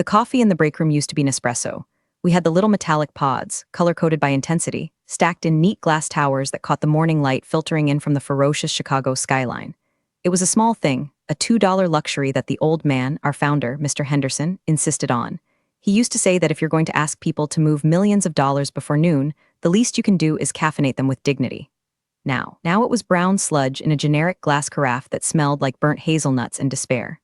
coffee in the break room used to be Nespresso. We had the little metallic pods, color-coded by intensity, stacked in neat glass towers that caught the morning light filtering in from the ferocious Chicago skyline. It was a small thing, a $2 luxury that the old man, our founder, Mr. Henderson, insisted on. He used to say that if you're going to ask people to move millions of dollars before noon, the least you can do is caffeinate them with dignity. Now it was brown sludge in a generic glass carafe that smelled like burnt hazelnuts and despair.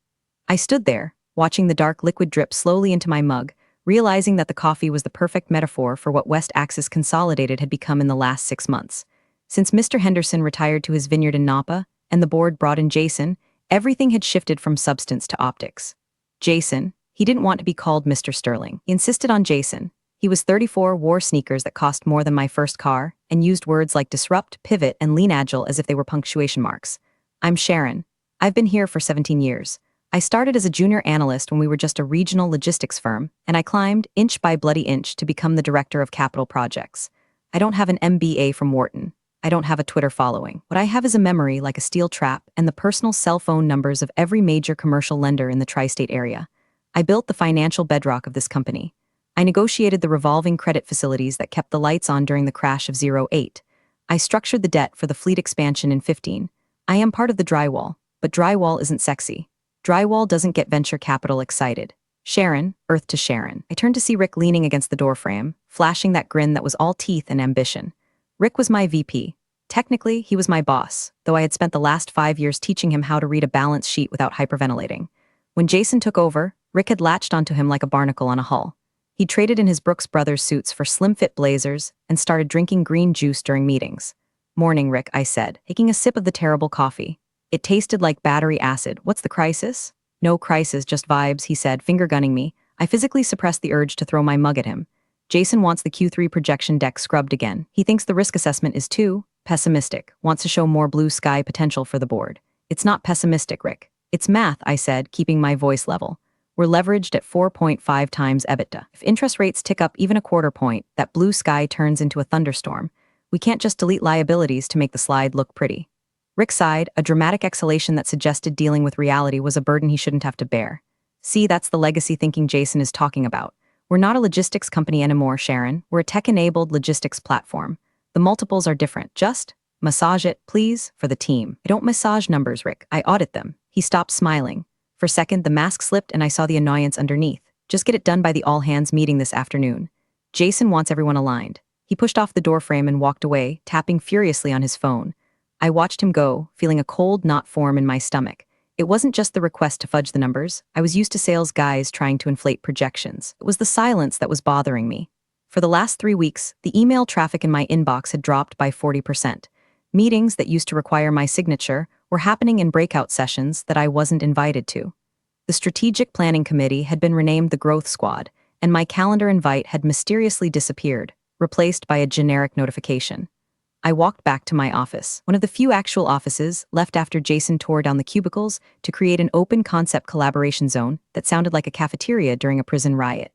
I stood there, watching the dark liquid drip slowly into my mug, realizing that the coffee was the perfect metaphor for what West Axis Consolidated had become in the last 6 months. Since Mr. Henderson retired to his vineyard in Napa, and the board brought in Jason, everything had shifted from substance to optics. Jason, he didn't want to be called Mr. Sterling. He insisted on Jason. He was 34, wore sneakers that cost more than my first car, and used words like disrupt, pivot, and lean agile as if they were punctuation marks. I'm Sharon. I've been here for 17 years. I started as a junior analyst when we were just a regional logistics firm, and I climbed, inch by bloody inch, to become the director of capital projects. I don't have an MBA from Wharton. I don't have a Twitter following. What I have is a memory like a steel trap and the personal cell phone numbers of every major commercial lender in the tri-state area. I built the financial bedrock of this company. I negotiated the revolving credit facilities that kept the lights on during the crash of 08. I structured the debt for the fleet expansion in 15. I am part of the drywall, but drywall isn't sexy. Drywall doesn't get venture capital excited. Sharon, earth to Sharon. I turned to see Rick leaning against the doorframe, flashing that grin that was all teeth and ambition. Rick was my VP. Technically, he was my boss, though I had spent the last 5 years teaching him how to read a balance sheet without hyperventilating. When Jason took over, Rick had latched onto him like a barnacle on a hull. He traded in his Brooks Brothers suits for slim-fit blazers and started drinking green juice during meetings. "Morning, Rick," I said, taking a sip of the terrible coffee. It tasted like battery acid. "What's the crisis?" "No crisis, just vibes," he said, finger-gunning me. I physically suppressed the urge to throw my mug at him. "Jason wants the Q3 projection deck scrubbed again. He thinks the risk assessment is too pessimistic, wants to show more blue sky potential for the board." "It's not pessimistic, Rick. It's math," I said, keeping my voice level. "We're leveraged at 4.5 times EBITDA. If interest rates tick up even a quarter point, that blue sky turns into a thunderstorm. We can't just delete liabilities to make the slide look pretty." Rick sighed, a dramatic exhalation that suggested dealing with reality was a burden he shouldn't have to bear. "See, that's the legacy thinking Jason is talking about. We're not a logistics company anymore, Sharon. We're a tech-enabled logistics platform. The multiples are different. Just massage it, please, for the team." "I don't massage numbers, Rick. I audit them." He stopped smiling. For a second, the mask slipped and I saw the annoyance underneath. "Just get it done by the all-hands meeting this afternoon. Jason wants everyone aligned." He pushed off the doorframe and walked away, tapping furiously on his phone. I watched him go, feeling a cold knot form in my stomach. It wasn't just the request to fudge the numbers. I was used to sales guys trying to inflate projections. It was the silence that was bothering me. For the last 3 weeks, the email traffic in my inbox had dropped by 40%. Meetings that used to require my signature were happening in breakout sessions that I wasn't invited to. The Strategic Planning Committee had been renamed the Growth Squad, and my calendar invite had mysteriously disappeared, replaced by a generic notification. I walked back to my office, one of the few actual offices left after Jason tore down the cubicles to create an open-concept collaboration zone that sounded like a cafeteria during a prison riot.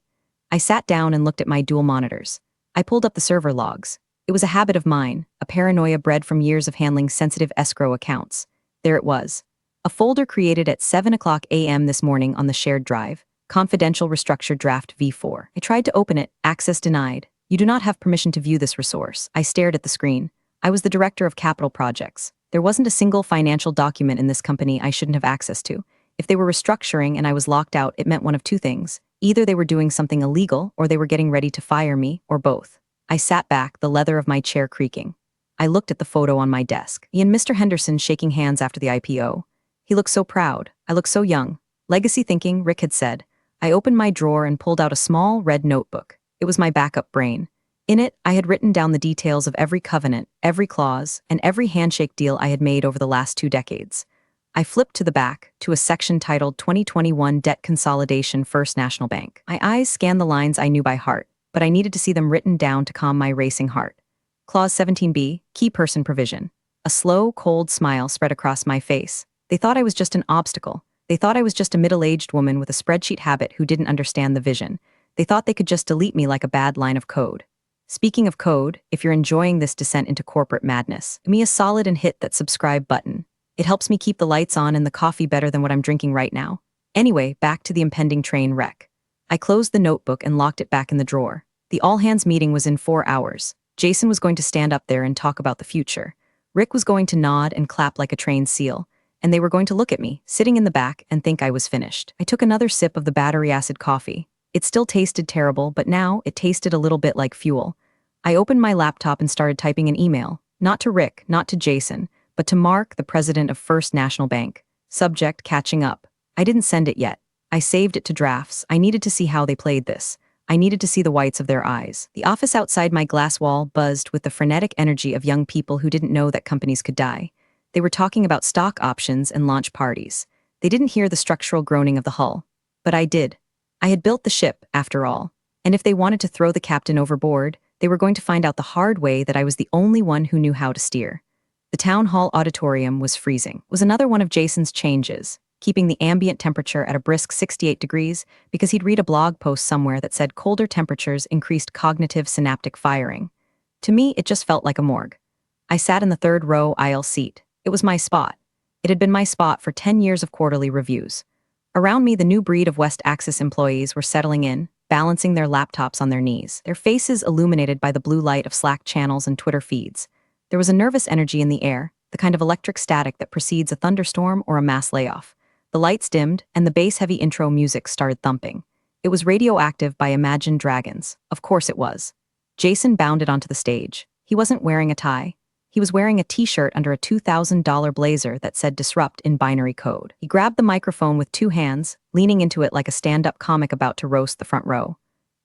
I sat down and looked at my dual monitors. I pulled up the server logs. It was a habit of mine, a paranoia bred from years of handling sensitive escrow accounts. There it was. A folder created at 7 a.m. this morning on the shared drive, confidential restructured draft V4. I tried to open it, access denied. "You do not have permission to view this resource." I stared at the screen. I was the director of capital projects. There wasn't a single financial document in this company I shouldn't have access to. If they were restructuring and I was locked out, it meant one of two things. Either they were doing something illegal, or they were getting ready to fire me, or both. I sat back, the leather of my chair creaking. I looked at the photo on my desk. He and Mr. Henderson shaking hands after the IPO. He looked so proud. I looked so young. Legacy thinking, Rick had said. I opened my drawer and pulled out a small red notebook. It was my backup brain. In it, I had written down the details of every covenant, every clause, and every handshake deal I had made over the last 2 decades. I flipped to the back, to a section titled 2021 Debt Consolidation First National Bank. My eyes scanned the lines I knew by heart, but I needed to see them written down to calm my racing heart. Clause 17B, Key Person Provision. A slow, cold smile spread across my face. They thought I was just an obstacle. They thought I was just a middle-aged woman with a spreadsheet habit who didn't understand the vision. They thought they could just delete me like a bad line of code. Speaking of code, if you're enjoying this descent into corporate madness, give me a solid and hit that subscribe button. It helps me keep the lights on and the coffee better than what I'm drinking right now. Anyway, back to the impending train wreck. I closed the notebook and locked it back in the drawer. The all-hands meeting was in 4 hours. Jason was going to stand up there and talk about the future. Rick was going to nod and clap like a trained seal, and they were going to look at me, sitting in the back, and think I was finished. I took another sip of the battery acid coffee. It still tasted terrible, but now it tasted a little bit like fuel. I opened my laptop and started typing an email, not to Rick, not to Jason, but to Mark, the president of First National Bank. Subject, catching up. I didn't send it yet. I saved it to drafts. I needed to see how they played this. I needed to see the whites of their eyes. The office outside my glass wall buzzed with the frenetic energy of young people who didn't know that companies could die. They were talking about stock options and launch parties. They didn't hear the structural groaning of the hull. But I did. I had built the ship, after all. And if they wanted to throw the captain overboard, they were going to find out the hard way that I was the only one who knew how to steer. The town hall auditorium was freezing. It was another one of Jason's changes, keeping the ambient temperature at a brisk 68 degrees because he'd read a blog post somewhere that said colder temperatures increased cognitive synaptic firing. To me, it just felt like a morgue. I sat in the third row aisle seat. It was my spot. It had been my spot for 10 years of quarterly reviews. Around me, the new breed of West Axis employees were settling in, balancing their laptops on their knees, their faces illuminated by the blue light of Slack channels and Twitter feeds. There was a nervous energy in the air, the kind of electric static that precedes a thunderstorm or a mass layoff. The lights dimmed, and the bass-heavy intro music started thumping. It was Radioactive by Imagine Dragons. Of course it was. Jason bounded onto the stage. He wasn't wearing a tie. He was wearing a t-shirt under a $2,000 blazer that said Disrupt in binary code. He grabbed the microphone with 2 hands, leaning into it like a stand-up comic about to roast the front row.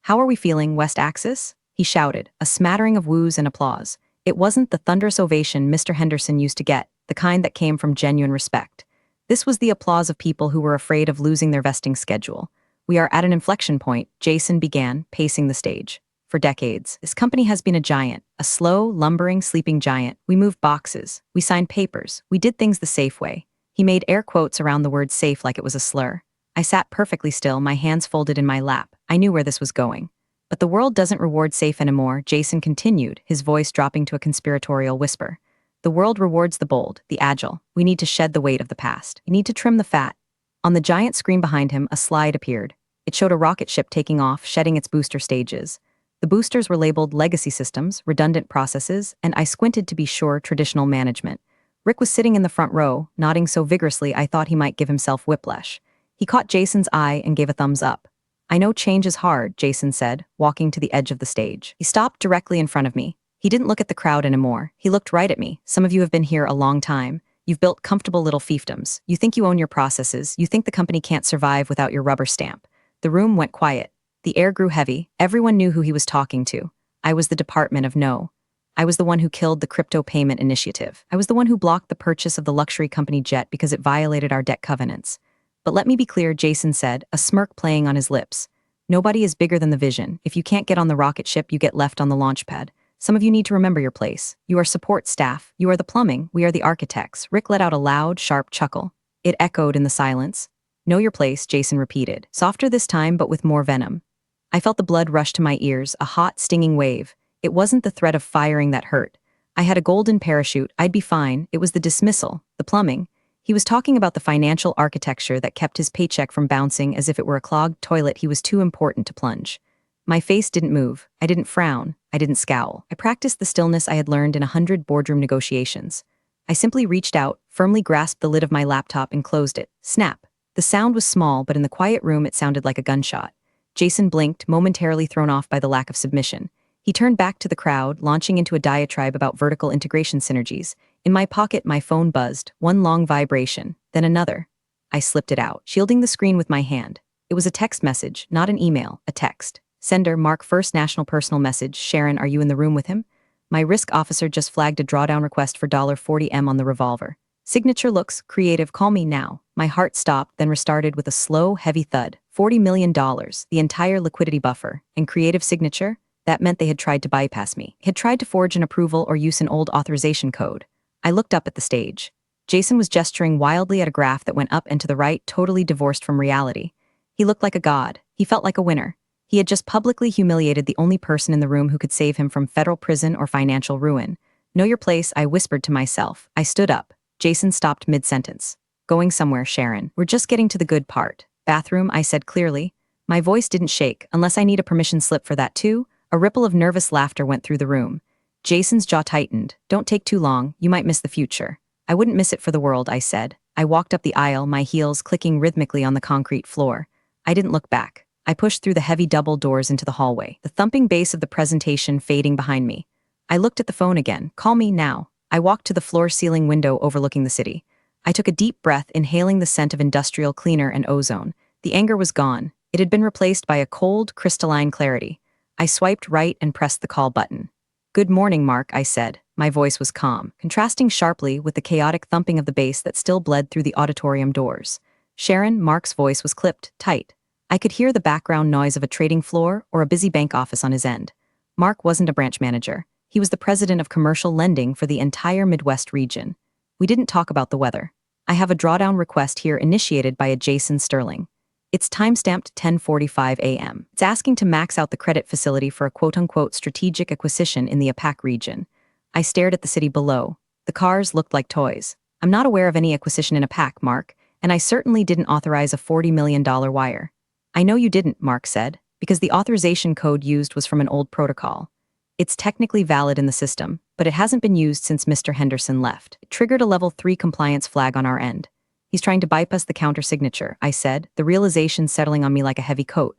"How are we feeling, West Axis?" he shouted, a smattering of woos and applause. It wasn't the thunderous ovation Mr. Henderson used to get, the kind that came from genuine respect. This was the applause of people who were afraid of losing their vesting schedule. "We are at an inflection point," Jason began, pacing the stage. "For decades, this company has been a giant, a slow, lumbering, sleeping giant. We moved boxes. We signed papers. We did things the safe way." He made air quotes around the word safe like it was a slur. I sat perfectly still, my hands folded in my lap. I knew where this was going. "But the world doesn't reward safe anymore," Jason continued, his voice dropping to a conspiratorial whisper. "The world rewards the bold, the agile. We need to shed the weight of the past. We need to trim the fat." On the giant screen behind him, a slide appeared. It showed a rocket ship taking off, shedding its booster stages. The boosters were labeled legacy systems, redundant processes, and I squinted to be sure traditional management. Rick was sitting in the front row, nodding so vigorously I thought he might give himself whiplash. He caught Jason's eye and gave a thumbs up. "I know change is hard," Jason said, walking to the edge of the stage. He stopped directly in front of me. He didn't look at the crowd anymore. He looked right at me. "Some of you have been here a long time. You've built comfortable little fiefdoms. You think you own your processes. You think the company can't survive without your rubber stamp." The room went quiet. The air grew heavy. Everyone knew who he was talking to. I was the Department of No. I was the one who killed the crypto payment initiative. I was the one who blocked the purchase of the luxury company jet because it violated our debt covenants. "But let me be clear," Jason said, a smirk playing on his lips. "Nobody is bigger than the vision. If you can't get on the rocket ship, you get left on the launch pad. Some of you need to remember your place. You are support staff. You are the plumbing. We are the architects." Rick let out a loud, sharp chuckle. It echoed in the silence. "Know your place," Jason repeated, softer this time but with more venom. I felt the blood rush to my ears, a hot, stinging wave. It wasn't the threat of firing that hurt. I had a golden parachute. I'd be fine. It was the dismissal, the plumbing. He was talking about the financial architecture that kept his paycheck from bouncing as if it were a clogged toilet he was too important to plunge. My face didn't move. I didn't frown. I didn't scowl. I practiced the stillness I had learned in 100 boardroom negotiations. I simply reached out, firmly grasped the lid of my laptop and closed it. Snap. The sound was small, but in the quiet room it sounded like a gunshot. Jason blinked, momentarily thrown off by the lack of submission. He turned back to the crowd, launching into a diatribe about vertical integration synergies. In my pocket, my phone buzzed, one long vibration, then another. I slipped it out, shielding the screen with my hand. It was a text message, not an email, a text. Sender, Mark First National Personal Message. "Sharon, are you in the room with him?" My risk officer just flagged a drawdown request for $40M on the revolver. Signature looks creative. "Call me now." My heart stopped, then restarted with a slow, heavy thud. $40 million, the entire liquidity buffer, and creative signature? That meant they had tried to bypass me, had tried to forge an approval or use an old authorization code. I looked up at the stage. Jason was gesturing wildly at a graph that went up and to the right, totally divorced from reality. He looked like a god. He felt like a winner. He had just publicly humiliated the only person in the room who could save him from federal prison or financial ruin. "Know your place," I whispered to myself. I stood up. Jason stopped mid-sentence. "Going somewhere, Sharon. We're just getting to the good part." "Bathroom," I said clearly. My voice didn't shake, unless I need a permission slip for that too. A ripple of nervous laughter went through the room. Jason's jaw tightened. Don't take too long, you might miss the future. I wouldn't miss it for the world, I said. I walked up the aisle, my heels clicking rhythmically on the concrete floor. I didn't look back. I pushed through the heavy double doors into the hallway, the thumping bass of the presentation fading behind me. I looked at the phone again. Call me now. I walked to the floor-ceiling window overlooking the city. I took a deep breath, inhaling the scent of industrial cleaner and ozone. The anger was gone. It had been replaced by a cold, crystalline clarity. I swiped right and pressed the call button. Good morning, Mark, I said. My voice was calm, contrasting sharply with the chaotic thumping of the bass that still bled through the auditorium doors. Sharon, Mark's voice was clipped, tight. I could hear the background noise of a trading floor or a busy bank office on his end. Mark wasn't a branch manager. He was the president of commercial lending for the entire Midwest region. We didn't talk about the weather. I have a drawdown request here initiated by a Jason Sterling. It's timestamped 10:45 a.m. It's asking to max out the credit facility for a quote-unquote strategic acquisition in the APAC region. I stared at the city below. The cars looked like toys. I'm not aware of any acquisition in APAC, Mark, and I certainly didn't authorize a $40 million wire. I know you didn't, Mark said, because the authorization code used was from an old protocol. It's technically valid in the system, but it hasn't been used since Mr. Henderson left. It triggered a level 3 compliance flag on our end. He's trying to bypass the counter-signature, I said, the realization settling on me like a heavy coat.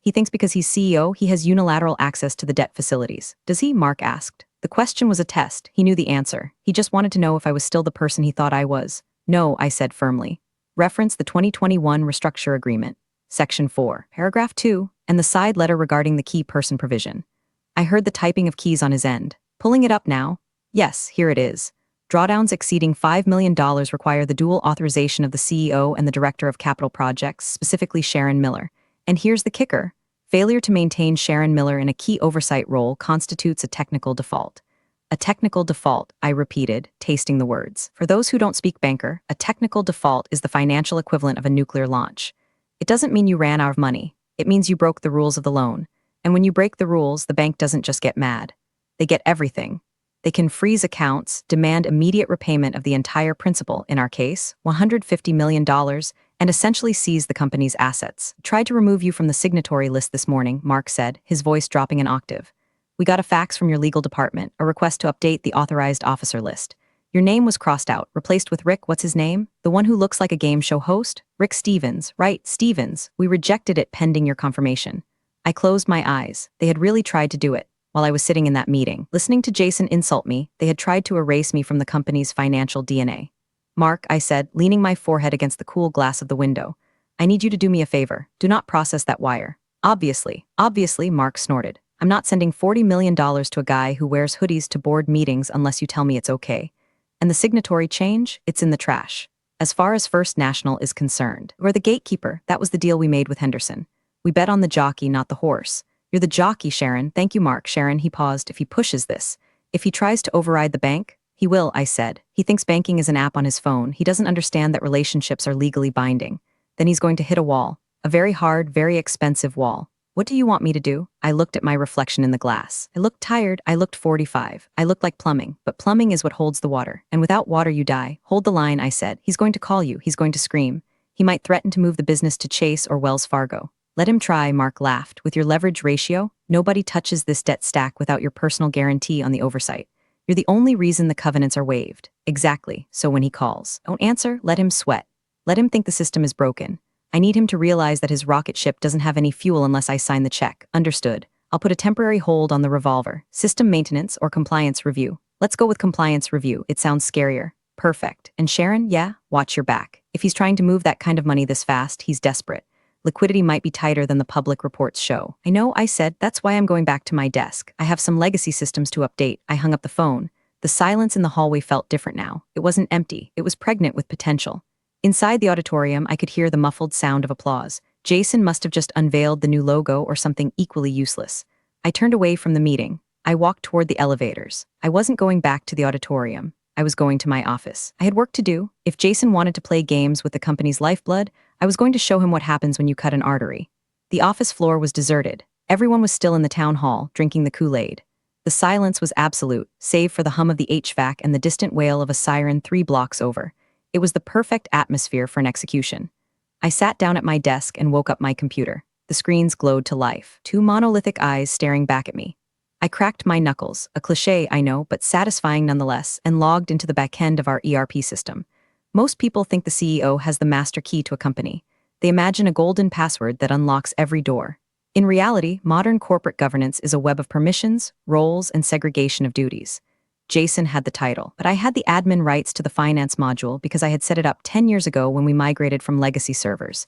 He thinks because he's CEO, he has unilateral access to the debt facilities. Does he? Mark asked. The question was a test. He knew the answer. He just wanted to know if I was still the person he thought I was. No, I said firmly. Reference the 2021 Restructure Agreement, Section 4, Paragraph 2, and the side letter regarding the key person provision. I heard the typing of keys on his end. Pulling it up now? Yes, here it is. Drawdowns exceeding $5 million require the dual authorization of the CEO and the Director of Capital Projects, specifically Sharon Miller. And here's the kicker. Failure to maintain Sharon Miller in a key oversight role constitutes a technical default. A technical default, I repeated, tasting the words. For those who don't speak banker, a technical default is the financial equivalent of a nuclear launch. It doesn't mean you ran out of money. It means you broke the rules of the loan. And when you break the rules, the bank doesn't just get mad. They get everything. They can freeze accounts, demand immediate repayment of the entire principal, in our case, $150 million, and essentially seize the company's assets. Tried to remove you from the signatory list this morning, Mark said, his voice dropping an octave. We got a fax from your legal department, a request to update the authorized officer list. Your name was crossed out, replaced with Rick, what's his name? The one who looks like a game show host? Rick Stevens, right, Stevens. We rejected it pending your confirmation. I closed my eyes. They had really tried to do it. While I was sitting in that meeting, listening to Jason insult me, they had tried to erase me from the company's financial DNA. Mark, I said, leaning my forehead against the cool glass of the window. I need you to do me a favor. Do not process that wire. Obviously, Mark snorted. I'm not sending $40 million to a guy who wears hoodies to board meetings unless you tell me it's okay. And the signatory change? It's in the trash. As far as First National is concerned, we're the gatekeeper. That was the deal we made with Henderson. We bet on the jockey, not the horse. You're the jockey, Sharon. Thank you, Mark. Sharon, he paused. If he pushes this. If he tries to override the bank, he will, I said. He thinks banking is an app on his phone. He doesn't understand that relationships are legally binding. Then he's going to hit a wall. A very hard, very expensive wall. What do you want me to do? I looked at my reflection in the glass. I looked tired. I looked 45. I looked like plumbing. But plumbing is what holds the water. And without water you die. Hold the line, I said. He's going to call you. He's going to scream. He might threaten to move the business to Chase or Wells Fargo. Let him try, Mark laughed. With your leverage ratio, nobody touches this debt stack without your personal guarantee on the oversight. You're the only reason the covenants are waived. Exactly. So when he calls, don't answer, let him sweat. Let him think the system is broken. I need him to realize that his rocket ship doesn't have any fuel unless I sign the check. Understood. I'll put a temporary hold on the revolver. System maintenance or compliance review. Let's go with compliance review. It sounds scarier. Perfect. And Sharon, yeah, watch your back. If he's trying to move that kind of money this fast, he's desperate. Liquidity might be tighter than the public reports show. I know, I said, that's why I'm going back to my desk. I have some legacy systems to update. I hung up the phone. The silence in the hallway felt different now. It wasn't empty. It was pregnant with potential. Inside the auditorium, I could hear the muffled sound of applause. Jason must have just unveiled the new logo or something equally useless. I turned away from the meeting. I walked toward the elevators. I wasn't going back to the auditorium. I was going to my office. I had work to do. If Jason wanted to play games with the company's lifeblood, I was going to show him what happens when you cut an artery. The office floor was deserted. Everyone was still in the town hall, drinking the Kool-Aid. The silence was absolute, save for the hum of the HVAC and the distant wail of a siren 3 blocks over. It was the perfect atmosphere for an execution. I sat down at my desk and woke up my computer. The screens glowed to life, two monolithic eyes staring back at me. I cracked my knuckles, a cliché, I know, but satisfying nonetheless, and logged into the back end of our ERP system. Most people think the CEO has the master key to a company. They imagine a golden password that unlocks every door. In reality, modern corporate governance is a web of permissions, roles, and segregation of duties. Jason had the title, but I had the admin rights to the finance module because I had set it up 10 years ago when we migrated from legacy servers.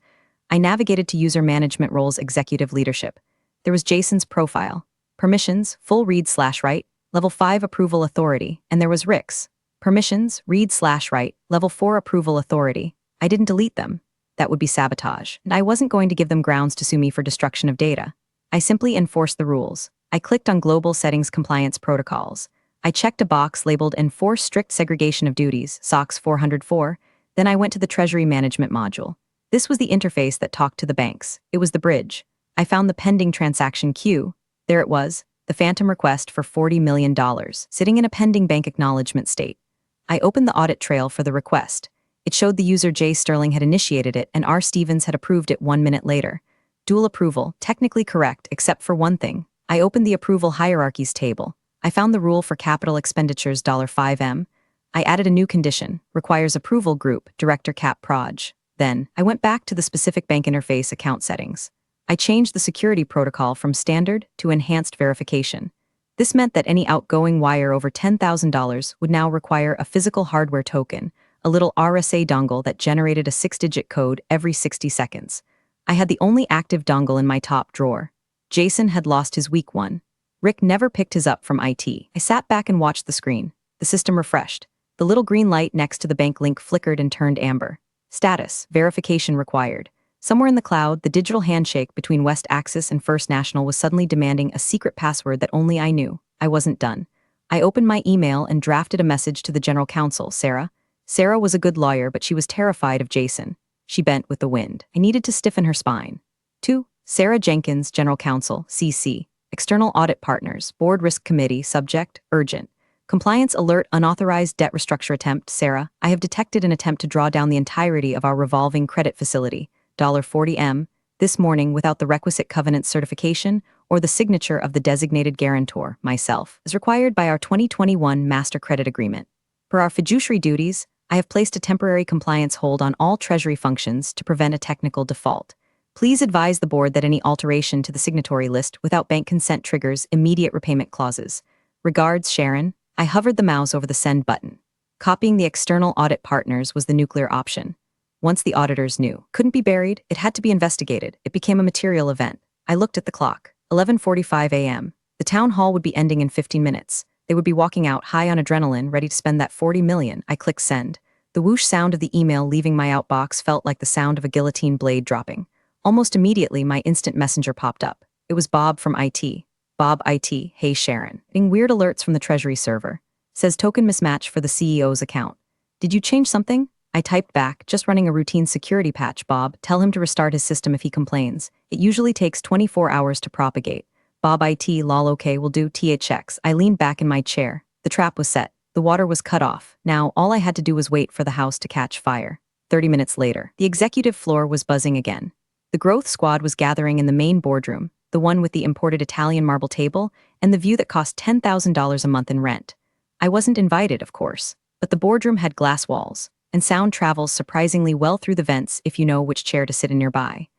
I navigated to user management roles executive leadership. There was Jason's profile. Permissions, full read/write, level 5 approval authority, and there was Rick's. Permissions, read/write, level 4 approval authority. I didn't delete them. That would be sabotage, and I wasn't going to give them grounds to sue me for destruction of data. I simply enforced the rules. I clicked on Global Settings Compliance Protocols. I checked a box labeled Enforce Strict Segregation of Duties, SOX 404, then I went to the Treasury Management module. This was the interface that talked to the banks. It was the bridge. I found the pending transaction queue. There it was, the phantom request for $40 million, sitting in a pending bank acknowledgement state. I opened the audit trail for the request. It showed the user J. Sterling had initiated it and R. Stevens had approved it 1 minute later. Dual approval, technically correct, except for one thing. I opened the approval hierarchies table. I found the rule for capital expenditures $5M. I added a new condition, requires approval group, director cap proj. Then, I went back to the specific bank interface account settings. I changed the security protocol from standard to enhanced verification. This meant that any outgoing wire over $10,000 would now require a physical hardware token, a little RSA dongle that generated a 6-digit code every 60 seconds. I had the only active dongle in my top drawer. Jason had lost his weak one. Rick never picked his up from IT. I sat back and watched the screen. The system refreshed. The little green light next to the bank link flickered and turned amber. Status, verification required. Somewhere in the cloud, the digital handshake between West Axis and First National was suddenly demanding a secret password that only I knew. I wasn't done. I opened my email and drafted a message to the general counsel, Sarah. Sarah was a good lawyer, but she was terrified of Jason. She bent with the wind. I needed to stiffen her spine. 2. Sarah Jenkins, General Counsel, CC. External Audit Partners, Board Risk Committee, Subject, Urgent. Compliance Alert, Unauthorized Debt Restructure Attempt, Sarah. I have detected an attempt to draw down the entirety of our revolving credit facility, $40M, this morning without the requisite covenant certification or the signature of the designated guarantor, myself, as required by our 2021 Master Credit Agreement. Per our fiduciary duties, I have placed a temporary compliance hold on all Treasury functions to prevent a technical default. Please advise the board that any alteration to the signatory list without bank consent triggers immediate repayment clauses. Regards, Sharon. I hovered the mouse over the send button. Copying the external audit partners was the nuclear option. Once the auditors knew, couldn't be buried, it had to be investigated. It became a material event. I looked at the clock. 11:45 a.m. The town hall would be ending in 15 minutes. They would be walking out high on adrenaline, ready to spend that $40 million. I clicked send. The whoosh sound of the email leaving my outbox felt like the sound of a guillotine blade dropping. Almost immediately, my instant messenger popped up. It was Bob from IT. Bob IT, hey Sharon. Getting weird alerts from the Treasury server. Says token mismatch for the CEO's account. Did you change something? I typed back, just running a routine security patch, Bob. Tell him to restart his system if he complains. It usually takes 24 hours to propagate. Bob IT, lol okay, will do THX. I leaned back in my chair. The trap was set. The water was cut off. Now, all I had to do was wait for the house to catch fire. 30 minutes later, the executive floor was buzzing again. The growth squad was gathering in the main boardroom, the one with the imported Italian marble table, and the view that cost $10,000 a month in rent. I wasn't invited, of course, but the boardroom had glass walls, and sound travels surprisingly well through the vents if you know which chair to sit in nearby.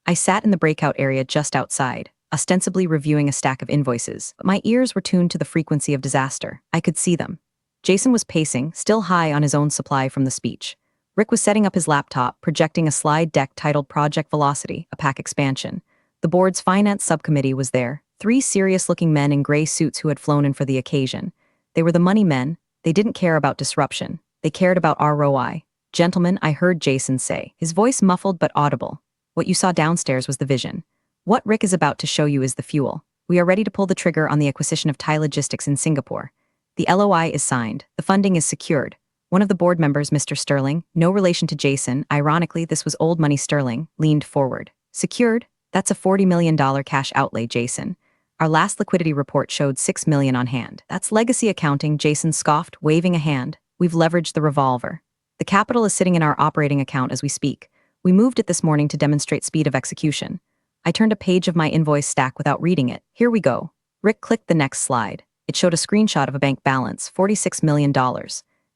I sat in the breakout area just outside, ostensibly reviewing a stack of invoices, but my ears were tuned to the frequency of disaster. I could see them. Jason was pacing, still high on his own supply from the speech. Rick was setting up his laptop, projecting a slide deck titled Project Velocity, a PAC expansion. The board's finance subcommittee was there, 3 serious-looking men in gray suits who had flown in for the occasion. They were the money men. They didn't care about disruption. They cared about ROI. Gentlemen, I heard Jason say, his voice muffled but audible. What you saw downstairs was the vision. What Rick is about to show you is the fuel. We are ready to pull the trigger on the acquisition of Thai Logistics in Singapore. The LOI is signed. The funding is secured. One of the board members, Mr. Sterling, no relation to Jason, ironically this was old money Sterling, leaned forward. Secured? That's a $40 million cash outlay, Jason. Our last liquidity report showed $6 million on hand. That's legacy accounting, Jason scoffed, waving a hand. We've leveraged the revolver. The capital is sitting in our operating account as we speak. We moved it this morning to demonstrate speed of execution. I turned a page of my invoice stack without reading it. Here we go. Rick clicked the next slide. It showed a screenshot of a bank balance, $46 million.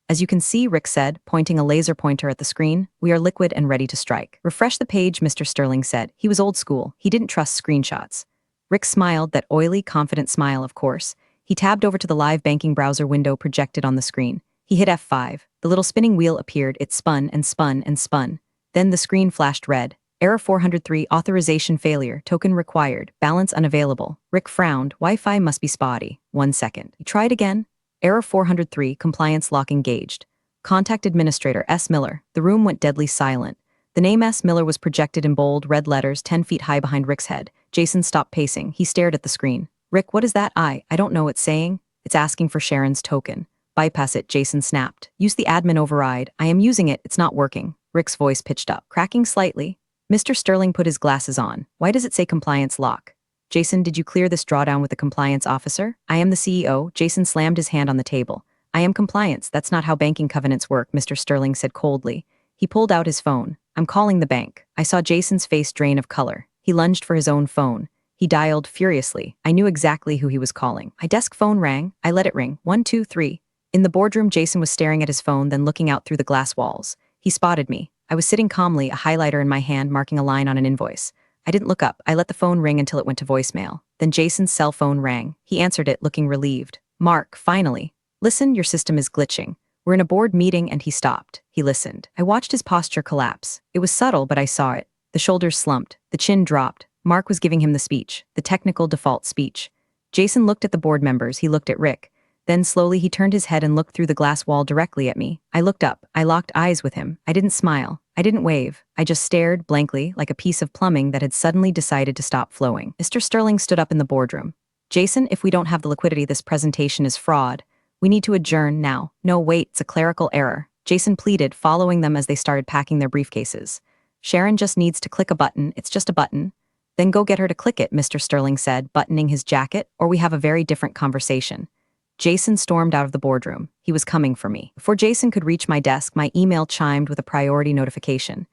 As you can see, Rick said, pointing a laser pointer at the screen, we are liquid and ready to strike. Refresh the page, Mr. Sterling said. He was old school. He didn't trust screenshots. Rick smiled, that oily, confident smile, of course. He tabbed over to the live banking browser window projected on the screen. He hit F5. The little spinning wheel appeared. It spun and spun and spun. Then the screen flashed red. Error 403, authorization failure, token required, balance unavailable. Rick frowned, Wi-Fi must be spotty. 1 second. He tried again. Error 403, compliance lock engaged. Contact administrator S. Miller. The room went deadly silent. The name S. Miller was projected in bold, red letters 10 feet high behind Rick's head. Jason stopped pacing. He stared at the screen. Rick, what is that? I don't know, it's saying. It's asking for Sharon's token. Bypass it, Jason snapped. Use the admin override. I am using it, it's not working. Rick's voice pitched up, cracking slightly. Mr. Sterling put his glasses on. Why does it say compliance lock? Jason, did you clear this drawdown with the compliance officer? I am the CEO. Jason slammed his hand on the table. I am compliance. That's not how banking covenants work, Mr. Sterling said coldly. He pulled out his phone. I'm calling the bank. I saw Jason's face drain of color. He lunged for his own phone. He dialed furiously. I knew exactly who he was calling. My desk phone rang. I let it ring. 1, 2, 3. In the boardroom, Jason was staring at his phone, then looking out through the glass walls. He spotted me. I was sitting calmly, a highlighter in my hand marking a line on an invoice. I didn't look up. I let the phone ring until it went to voicemail. Then Jason's cell phone rang. He answered it, looking relieved. Mark, finally. Listen, your system is glitching. We're in a board meeting, and he stopped. He listened. I watched his posture collapse. It was subtle, but I saw it. The shoulders slumped. The chin dropped. Mark was giving him the speech, the technical default speech. Jason looked at the board members. He looked at Rick. Then slowly he turned his head and looked through the glass wall directly at me. I looked up. I locked eyes with him. I didn't smile. I didn't wave. I just stared blankly, like a piece of plumbing that had suddenly decided to stop flowing. Mr. Sterling stood up in the boardroom. Jason, if we don't have the liquidity, this presentation is fraud. We need to adjourn now. No, wait, it's a clerical error. Jason pleaded, following them as they started packing their briefcases. Sharon just needs to click a button. It's just a button. Then go get her to click it, Mr. Sterling said, buttoning his jacket, or we have a very different conversation. Jason stormed out of the boardroom. He was coming for me. Before Jason could reach my desk, my email chimed with a priority notification.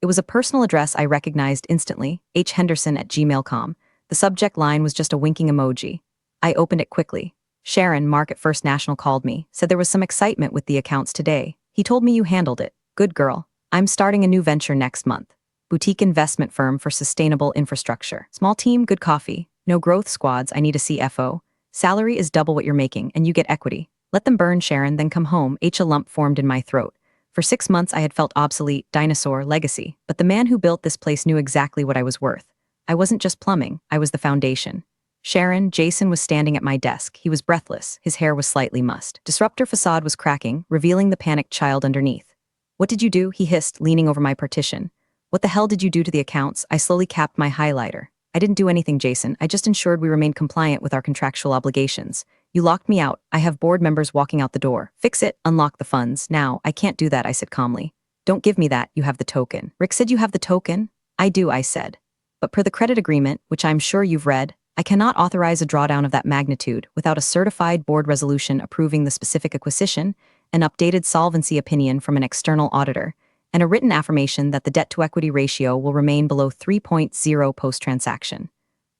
It was a personal address I recognized instantly, hhenderson@gmail.com. The subject line was just a winking emoji. I opened it quickly. Sharon, Mark at First National, called me, said there was some excitement with the accounts today. He told me you handled it. Good girl. I'm starting a new venture next month. Boutique investment firm for sustainable infrastructure. Small team, good coffee. No growth squads, I need a CFO. Salary is double what you're making, and you get equity. Let them burn, Sharon, then come home. A lump formed in my throat. For 6 months I had felt obsolete, dinosaur, legacy. But the man who built this place knew exactly what I was worth. I wasn't just plumbing, I was the foundation. Sharon, Jason was standing at my desk. He was breathless. His hair was slightly mussed. Disruptor facade was cracking, revealing the panicked child underneath. What did you do? He hissed, leaning over my partition. What the hell did you do to the accounts? I slowly capped my highlighter. I didn't do anything, Jason. I just ensured we remained compliant with our contractual obligations. You locked me out. I have board members walking out the door. Fix it. Unlock the funds. Now, I can't do that, I said calmly. Don't give me that. You have the token. Rick said you have the token? I do, I said. But per the credit agreement, which I'm sure you've read, I cannot authorize a drawdown of that magnitude without a certified board resolution approving the specific acquisition, an updated solvency opinion from an external auditor, and a written affirmation that the debt-to-equity ratio will remain below 3.0 post-transaction.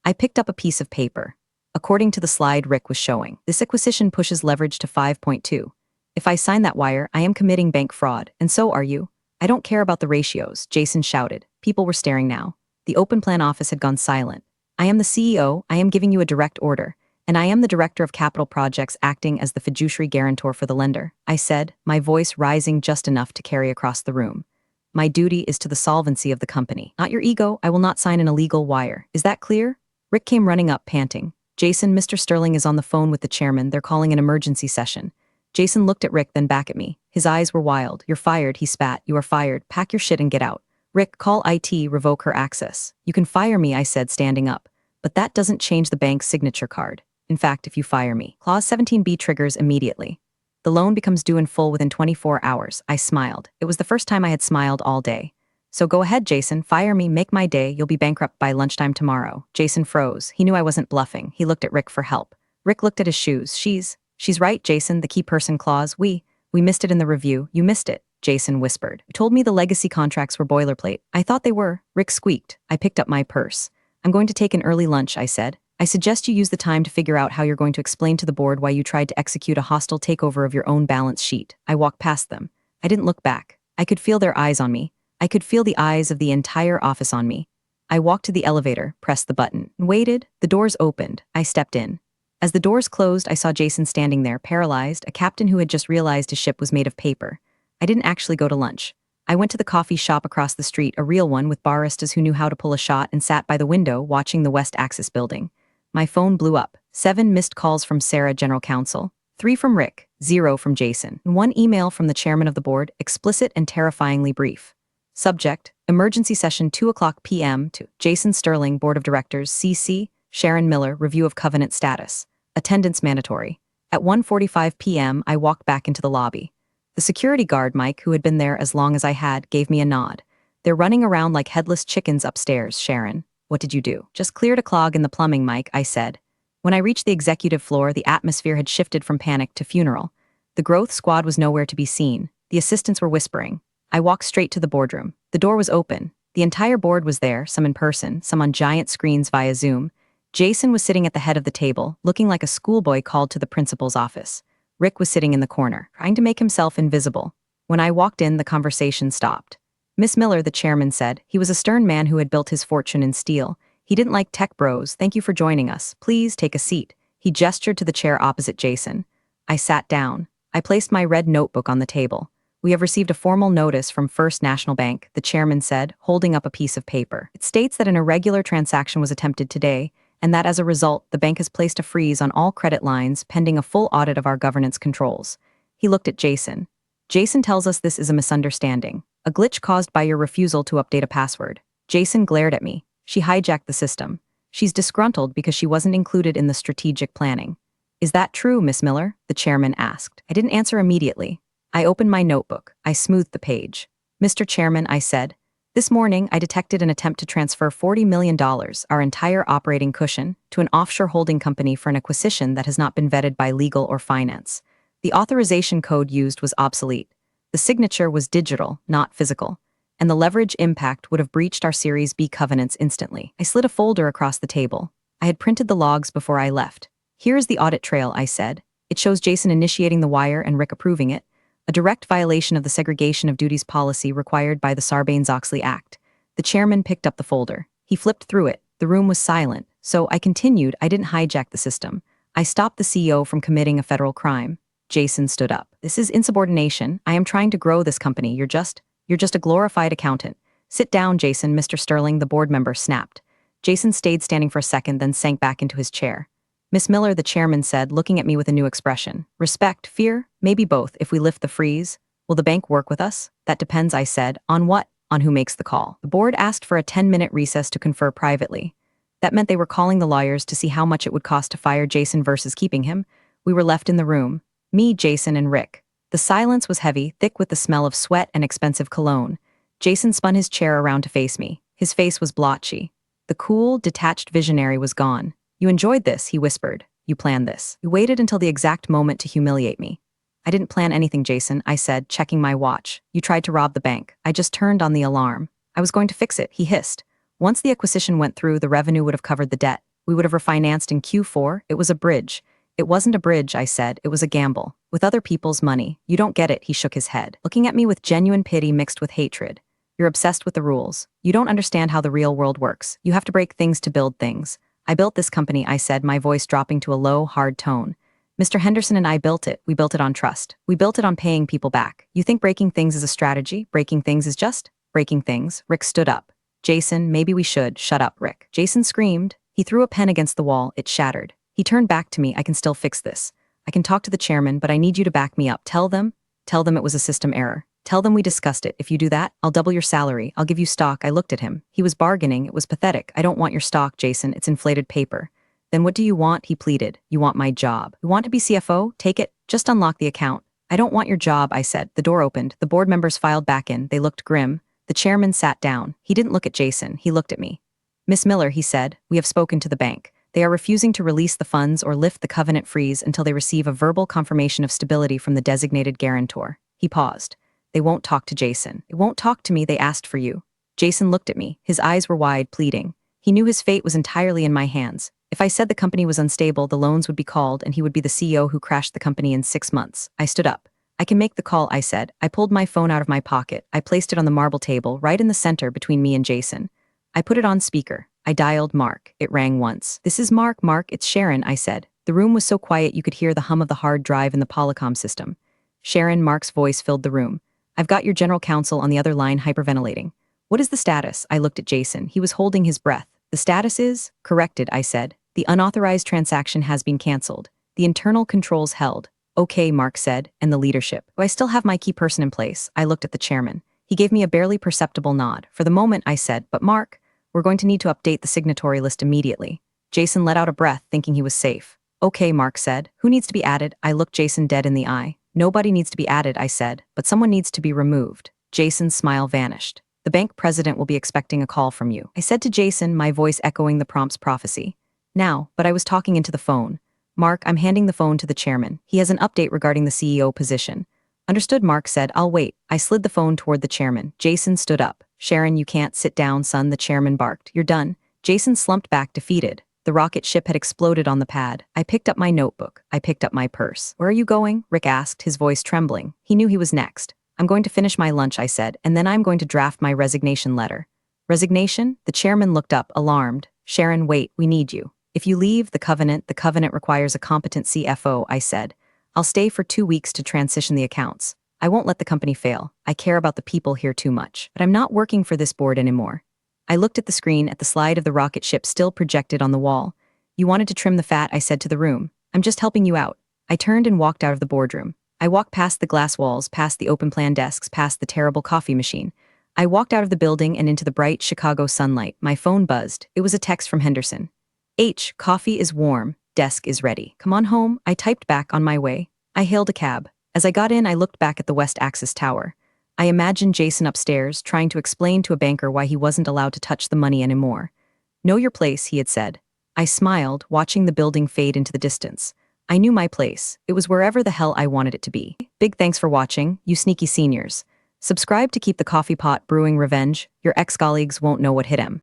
I picked up a piece of paper. According to the slide Rick was showing, this acquisition pushes leverage to 5.2. If I sign that wire, I am committing bank fraud, and so are you. I don't care about the ratios, Jason shouted. People were staring now. The open plan office had gone silent. I am the CEO, I am giving you a direct order, and I am the director of capital projects acting as the fiduciary guarantor for the lender, I said, my voice rising just enough to carry across the room. My duty is to the solvency of the company. Not your ego, I will not sign an illegal wire. Is that clear? Rick came running up, panting. Jason, Mr. Sterling is on the phone with the chairman. They're calling an emergency session. Jason looked at Rick, then back at me. His eyes were wild. You're fired, he spat. You are fired. Pack your shit and get out. Rick, call IT, revoke her access. You can fire me, I said, standing up. But that doesn't change the bank's signature card. In fact, if you fire me, Clause 17B triggers immediately. The loan becomes due in full within 24 hours. I smiled. It was the first time I had smiled all day. So go ahead, Jason, fire me, make my day. You'll be bankrupt by lunchtime tomorrow. Jason froze. He knew I wasn't bluffing. He looked at Rick for help. Rick looked at his shoes. She's right, Jason, the key person clause. We missed it in the review. You missed it, Jason whispered. You told me the legacy contracts were boilerplate. I thought they were. Rick squeaked. I picked up my purse. I'm going to take an early lunch, I said. I suggest you use the time to figure out how you're going to explain to the board why you tried to execute a hostile takeover of your own balance sheet. I walked past them. I didn't look back. I could feel their eyes on me. I could feel the eyes of the entire office on me. I walked to the elevator, pressed the button, and waited. The doors opened. I stepped in. As the doors closed, I saw Jason standing there, paralyzed, a captain who had just realized his ship was made of paper. I didn't actually go to lunch. I went to the coffee shop across the street, a real one with baristas who knew how to pull a shot, and sat by the window watching the West Axis building. My phone blew up. 7 missed calls from Sarah, general counsel. 3 from Rick. 0 from Jason. And 1 email from the chairman of the board, explicit and terrifyingly brief. Subject: emergency session 2:00 p.m. to Jason Sterling, Board of Directors, CC, Sharon Miller, review of covenant status. Attendance mandatory. At 1:45 p.m., I walked back into the lobby. The security guard, Mike, who had been there as long as I had, gave me a nod. They're running around like headless chickens upstairs, Sharon. What did you do? Just cleared a clog in the plumbing, Mike, I said. When I reached the executive floor, the atmosphere had shifted from panic to funeral. The growth squad was nowhere to be seen. The assistants were whispering. I walked straight to the boardroom. The door was open. The entire board was there, some in person, some on giant screens via Zoom. Jason was sitting at the head of the table, looking like a schoolboy called to the principal's office. Rick was sitting in the corner, trying to make himself invisible. When I walked in, the conversation stopped. Miss Miller, the chairman said. He was a stern man who had built his fortune in steel. He didn't like tech bros. Thank you for joining us. Please take a seat. He gestured to the chair opposite Jason. I sat down. I placed my red notebook on the table. We have received a formal notice from First National Bank, the chairman said, holding up a piece of paper. It states that an irregular transaction was attempted today, and that as a result, the bank has placed a freeze on all credit lines pending a full audit of our governance controls. He looked at Jason. Jason tells us this is a misunderstanding, a glitch caused by your refusal to update a password. Jason glared at me. She hijacked the system. She's disgruntled because she wasn't included in the strategic planning. Is that true, Miss Miller? The chairman asked. I didn't answer immediately. I opened my notebook. I smoothed the page. Mr. Chairman, I said, this morning I detected an attempt to transfer $40 million, our entire operating cushion, to an offshore holding company for an acquisition that has not been vetted by legal or finance. The authorization code used was obsolete. The signature was digital, not physical. And the leverage impact would have breached our Series B covenants instantly. I slid a folder across the table. I had printed the logs before I left. Here is the audit trail, I said. It shows Jason initiating the wire and Rick approving it, a direct violation of the segregation of duties policy required by the Sarbanes-Oxley Act. The chairman picked up the folder. He flipped through it. The room was silent, so I continued. I didn't hijack the system. I stopped the CEO from committing a federal crime. Jason stood up. This is insubordination. I am trying to grow this company. You're just a glorified accountant. Sit down, Jason, Mr. Sterling, the board member snapped. Jason stayed standing for a second, then sank back into his chair. Miss Miller, the chairman said, looking at me with a new expression. Respect, fear, maybe both. If we lift the freeze, will the bank work with us? That depends, I said. On what? On who makes the call. The board asked for a 10-minute recess to confer privately. That meant they were calling the lawyers to see how much it would cost to fire Jason versus keeping him. We were left in the room. Me, Jason, and Rick. The silence was heavy, thick with the smell of sweat and expensive cologne. Jason spun his chair around to face me. His face was blotchy. The cool, detached visionary was gone. You enjoyed this, he whispered. You planned this. You waited until the exact moment to humiliate me. I didn't plan anything, Jason, I said, checking my watch. You tried to rob the bank. I just turned on the alarm. I was going to fix it, he hissed. Once the acquisition went through, the revenue would have covered the debt. We would have refinanced in Q4. It was a bridge. It wasn't a bridge, I said. It was a gamble. With other people's money. You don't get it, he shook his head, looking at me with genuine pity mixed with hatred. You're obsessed with the rules. You don't understand how the real world works. You have to break things to build things. I built this company, I said, my voice dropping to a low, hard tone. Mr. Henderson and I built it. We built it on trust. We built it on paying people back. You think breaking things is a strategy? Breaking things is just breaking things. Rick stood up. Jason, maybe we should. Shut up, Rick. Jason screamed. He threw a pen against the wall. It shattered. He turned back to me. I can still fix this. I can talk to the chairman, but I need you to back me up. Tell them it was a system error. Tell them we discussed it. If you do that, I'll double your salary. I'll give you stock. I looked at him. He was bargaining. It was pathetic. I don't want your stock, Jason. It's inflated paper. Then what do you want? He pleaded. You want my job. You want to be CFO? Take it. Just unlock the account. I don't want your job, I said. The door opened. The board members filed back in. They looked grim. The chairman sat down. He didn't look at Jason. He looked at me. Miss Miller, he said, we have spoken to the bank. They are refusing to release the funds or lift the covenant freeze until they receive a verbal confirmation of stability from the designated guarantor. He paused. They won't talk to Jason. They won't talk to me. They asked for you. Jason looked at me. His eyes were wide, pleading. He knew his fate was entirely in my hands. If I said the company was unstable, the loans would be called and he would be the CEO who crashed the company in 6 months. I stood up. I can make the call, I said. I pulled my phone out of my pocket. I placed it on the marble table, right in the center between me and Jason. I put it on speaker. I dialed Mark. It rang once. "This is Mark, it's Sharon," I said. The room was so quiet you could hear the hum of the hard drive in the Polycom system. Sharon, Mark's voice filled the room. "I've got your general counsel on the other line hyperventilating." "What is the status?" I looked at Jason. He was holding his breath. "The status is corrected," I said. "The unauthorized transaction has been canceled. The internal controls held." "Okay," Mark said, "and the leadership. Do I still have my key person in place?" I looked at the chairman. He gave me a barely perceptible nod. "For the moment," I said, "but Mark, we're going to need to update the signatory list immediately." Jason let out a breath, thinking he was safe. "Okay," Mark said. "Who needs to be added?" I looked Jason dead in the eye. "Nobody needs to be added," I said, "but someone needs to be removed." Jason's smile vanished. "The bank president will be expecting a call from you," I said to Jason, my voice echoing the prompt's prophecy. Now, but I was talking into the phone. "Mark, I'm handing the phone to the chairman. He has an update regarding the CEO position." "Understood," Mark said. "I'll wait." I slid the phone toward the chairman. Jason stood up. "Sharon, you can't sit down, son," the chairman barked. "You're done." Jason slumped back, defeated. The rocket ship had exploded on the pad. I picked up my notebook. I picked up my purse. "Where are you going?" Rick asked, his voice trembling. He knew he was next. "I'm going to finish my lunch," I said, "and then I'm going to draft my resignation letter." "Resignation?" The chairman looked up, alarmed. "Sharon, wait, we need you. If you leave the covenant requires a competent CFO," I said. "I'll stay for 2 weeks to transition the accounts. I won't let the company fail. I care about the people here too much. But I'm not working for this board anymore." I looked at the screen at the slide of the rocket ship still projected on the wall. "You wanted to trim the fat," I said to the room. "I'm just helping you out." I turned and walked out of the boardroom. I walked past the glass walls, past the open plan desks, past the terrible coffee machine. I walked out of the building and into the bright Chicago sunlight. My phone buzzed. It was a text from Henderson. "H, coffee is warm. Desk is ready. Come on home." I typed back, "On my way." I hailed a cab. As I got in, I looked back at the West Axis Tower. I imagined Jason upstairs, trying to explain to a banker why he wasn't allowed to touch the money anymore. "Know your place," he had said. I smiled, watching the building fade into the distance. I knew my place. It was wherever the hell I wanted it to be. Big thanks for watching, you sneaky seniors. Subscribe to keep the coffee pot brewing revenge. Your ex-colleagues won't know what hit him.